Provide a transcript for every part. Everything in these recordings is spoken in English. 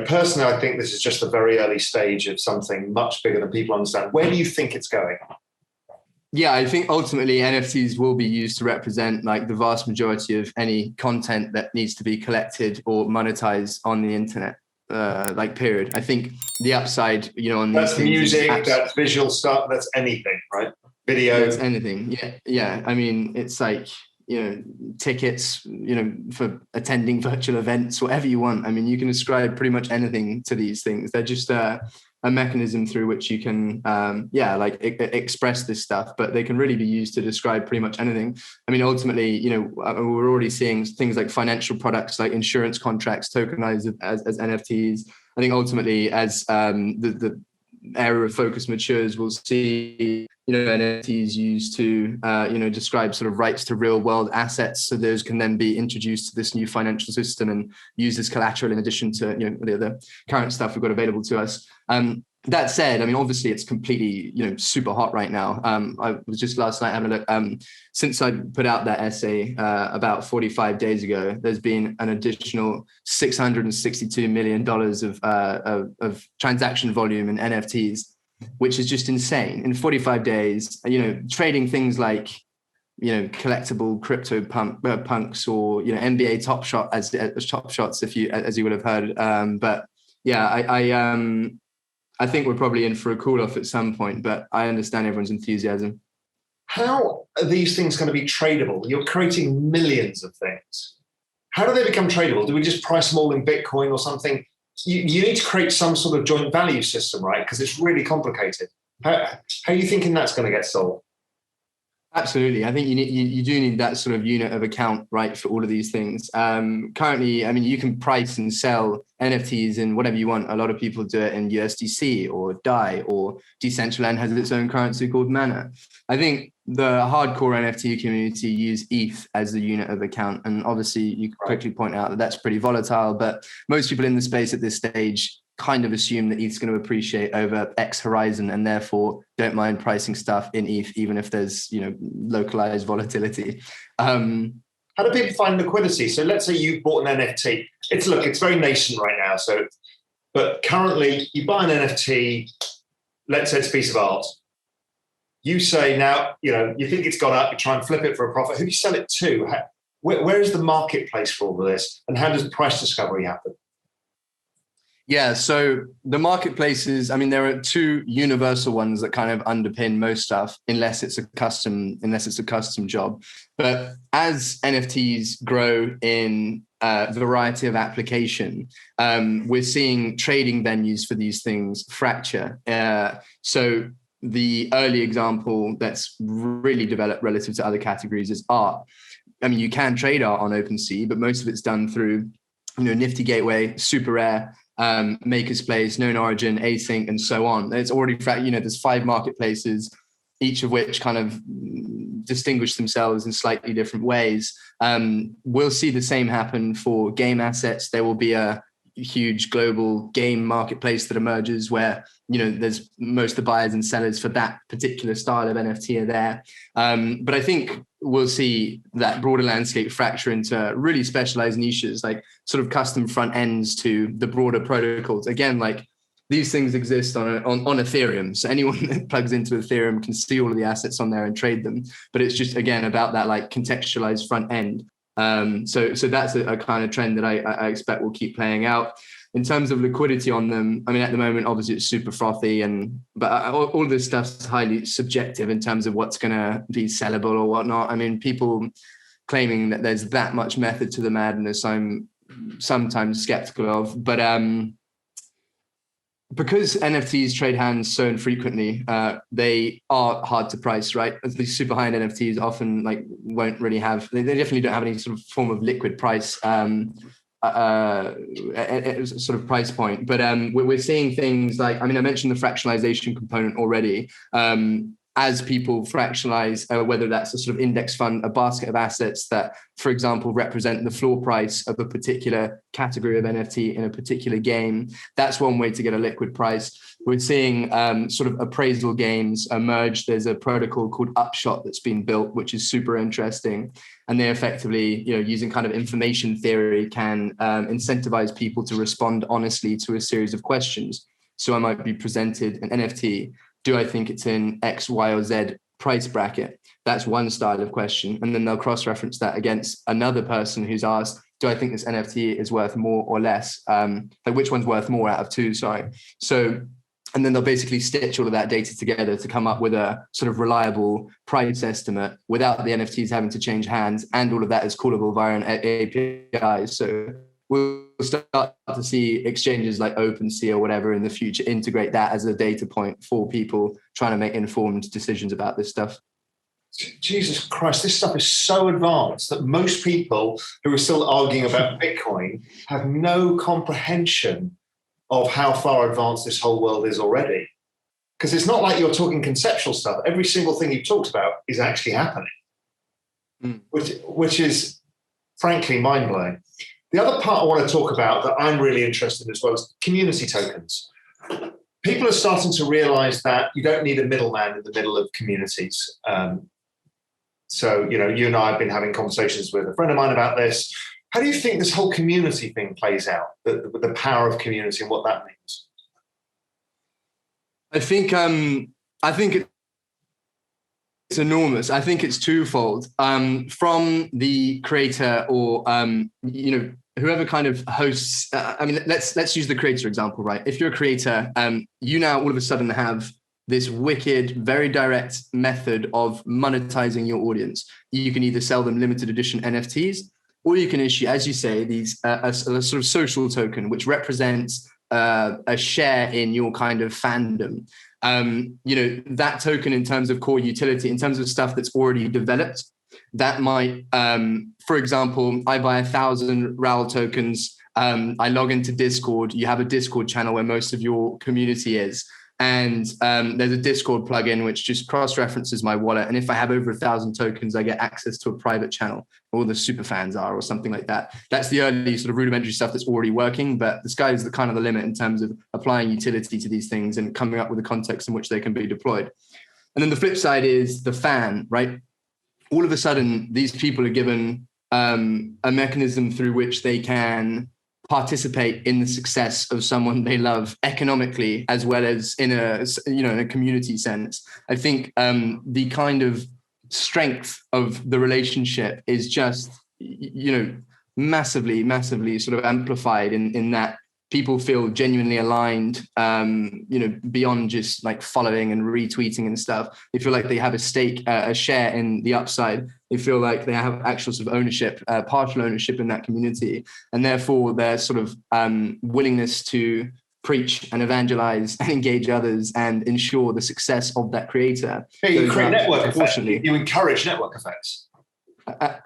personally, I think this is just the very early stage of something much bigger than people understand. Where do you think it's going? Yeah, I think ultimately NFTs will be used to represent like the vast majority of any content that needs to be collected or monetized on the internet. Period. I think the upside, on that's these music, that's visual stuff, that's anything, right? Video. That's anything. Yeah. I mean, it's like, tickets, for attending virtual events, whatever you want. I mean, you can ascribe pretty much anything to these things. They're just a mechanism through which you can, express this stuff, but they can really be used to describe pretty much anything. I mean, ultimately, we're already seeing things like financial products, like insurance contracts tokenized as NFTs. I think ultimately, as the area of focus matures, we'll see, NFTs used to, describe sort of rights to real world assets. So those can then be introduced to this new financial system and used as collateral in addition to, the current stuff we've got available to us. That said, I mean, obviously it's completely, super hot right now. I was just last night having a look. Since I put out that essay about 45 days ago, there's been an additional $662 million of transaction volume in NFTs, which is just insane. In 45 days, trading things like, collectible crypto punks or, NBA Top Shot as Top Shots, as you would have heard. But yeah, I think we're probably in for a cool off at some point, but I understand everyone's enthusiasm. How are these things going to be tradable? You're creating millions of things. How do they become tradable? Do we just price them all in Bitcoin or something? You need to create some sort of joint value system, right? Because it's really complicated. How are you thinking that's going to get solved? Absolutely. I think you do need that sort of unit of account, right, for all of these things. Currently, I mean, you can price and sell NFTs in whatever you want. A lot of people do it in USDC or DAI, or Decentraland has its own currency called Mana. I think the hardcore NFT community use ETH as the unit of account. And obviously you quickly point out that that's pretty volatile, but most people in the space at this stage kind of assume that ETH is going to appreciate over X horizon and therefore don't mind pricing stuff in ETH, even if there's, localized volatility. How do people find liquidity? So let's say you bought an NFT. It's very nascent right now. But currently you buy an NFT, let's say it's a piece of art. You say now, you think it's gone up, you try and flip it for a profit. Who do you sell it to? Where is the marketplace for all of this? And how does price discovery happen? Yeah, so the marketplaces, I mean, there are two universal ones that kind of underpin most stuff, unless it's a custom job. But as NFTs grow in a variety of application, we're seeing trading venues for these things fracture. So the early example that's really developed relative to other categories is art. I mean, you can trade art on OpenSea, but most of it's done through, Nifty Gateway, Super Rare, Maker's Place, Known Origin, Async, and so on. It's already, there's 5 marketplaces, each of which kind of distinguish themselves in slightly different ways. We'll see the same happen for game assets. There will be a huge global game marketplace that emerges where, there's most of the buyers and sellers for that particular style of NFT are there. But I think we'll see that broader landscape fracture into really specialized niches, like sort of custom front ends to the broader protocols. Again, like these things exist on Ethereum. So anyone that plugs into Ethereum can see all of the assets on there and trade them. But it's just, again, about that like contextualized front end. So that's a kind of trend that I expect will keep playing out. In terms of liquidity on them, I mean, at the moment, obviously it's super frothy, but all this stuff's highly subjective in terms of what's going to be sellable or whatnot. I mean, people claiming that there's that much method to the madness, I'm sometimes skeptical of. But because NFTs trade hands so infrequently, they are hard to price, right? These super high-end NFTs often won't really have, they definitely don't have any sort of form of liquid price, sort of price point. But we're seeing things like, I mean, I mentioned the fractionalization component already. as people fractionalize, whether that's a sort of index fund, a basket of assets that, for example, represent the floor price of a particular category of NFT in a particular game. That's one way to get a liquid price. We're seeing sort of appraisal games emerge. There's a protocol called Upshot that's been built, which is super interesting. And they effectively, using kind of information theory, can incentivize people to respond honestly to a series of questions. So I might be presented an NFT. Do I think it's in X, Y, or Z price bracket? That's one style of question. And then they'll cross-reference that against another person who's asked, do I think this NFT is worth more or less? Like which one's worth more out of two, sorry. So, and then they'll basically stitch all of that data together to come up with a sort of reliable price estimate without the NFTs having to change hands. And all of that is callable via an API. So we'll start to see exchanges like OpenSea or whatever in the future integrate that as a data point for people trying to make informed decisions about this stuff. Jesus Christ, this stuff is so advanced that most people who are still arguing about Bitcoin have no comprehension of how far advanced this whole world is already. Because it's not like you're talking conceptual stuff. Every single thing you've talked about is actually happening, which is frankly mind-blowing. The other part I want to talk about that I'm really interested in as well is community tokens. People are starting to realize that you don't need a middleman in the middle of communities. So, you and I have been having conversations with a friend of mine about this. How do you think this whole community thing plays out, the power of community and what that means? I think it's enormous. I think it's twofold. From the creator or whoever kind of hosts. Let's use the creator example, right? If you're a creator, you now all of a sudden have this wicked, very direct method of monetizing your audience. You can either sell them limited edition NFTs, or you can issue, as you say, these a sort of social token, which represents a share in your kind of fandom. That token in terms of core utility, in terms of stuff that's already developed, that might, for example, I buy 1,000 Raoul tokens. I log into Discord. You have a Discord channel where most of your community is. And there's a Discord plugin which just cross-references my wallet. And if I have over 1,000 tokens, I get access to a private channel, or the super fans are, or something like that. That's the early sort of rudimentary stuff that's already working. But the sky is the kind of the limit in terms of applying utility to these things and coming up with a context in which they can be deployed. And then the flip side is the fan, right? All of a sudden, these people are given a mechanism through which they can participate in the success of someone they love economically, as well as in a community sense. I think the kind of strength of the relationship is just, massively sort of amplified in that people feel genuinely aligned, beyond just like following and retweeting and stuff. They feel like they have a stake, a share in the upside. They feel like they have actual sort of ownership, partial ownership in that community. And therefore their sort of willingness to preach and evangelize and engage others and ensure the success of that creator. Yeah, you create network effects. You encourage network effects.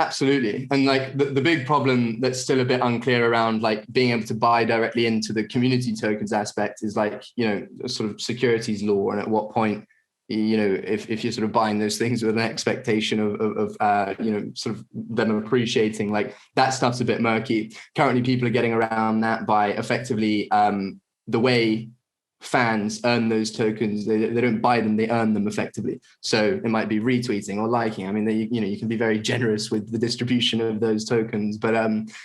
Absolutely. And like the big problem that's still a bit unclear around like being able to buy directly into the community tokens aspect is like, sort of securities law. And at what point, if you're sort of buying those things with an expectation of sort of them appreciating, like that stuff's a bit murky. Currently, people are getting around that by effectively the way fans earn those tokens. They don't buy them, they earn them effectively. So it might be retweeting or liking. I mean, you can be very generous with the distribution of those tokens, but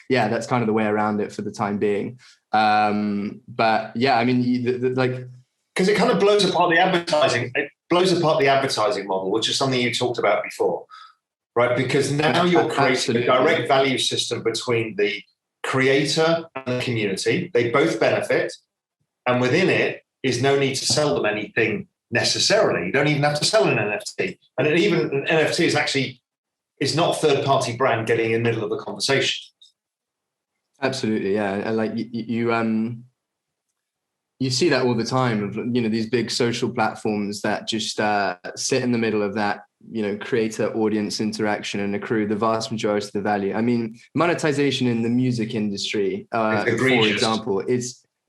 that's kind of the way around it for the time being. But yeah, I mean, because it kind of blows apart the advertising. It blows apart the advertising model, which is something you talked about before, right? Because now you're creating a direct value system between the creator and the community. They both benefit, and within it is no need to sell them anything necessarily. You don't even have to sell an NFT. And even an NFT is not a third-party brand getting in the middle of the conversation. Absolutely, yeah. And like you see that all the time of, these big social platforms that just sit in the middle of that, creator audience interaction and accrue the vast majority of the value. I mean, monetization in the music industry, for example,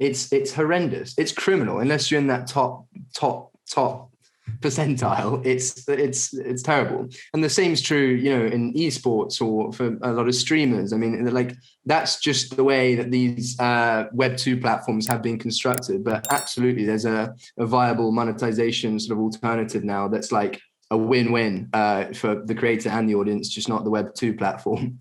it's horrendous. It's criminal unless you're in that top percentile, it's terrible. And the same is true, you know, in esports or for a lot of streamers. I mean, like that's just the way that these Web2 platforms have been constructed. But absolutely, there's a viable monetization sort of alternative now that's like a win-win for the creator and the audience, just not the Web2 platform.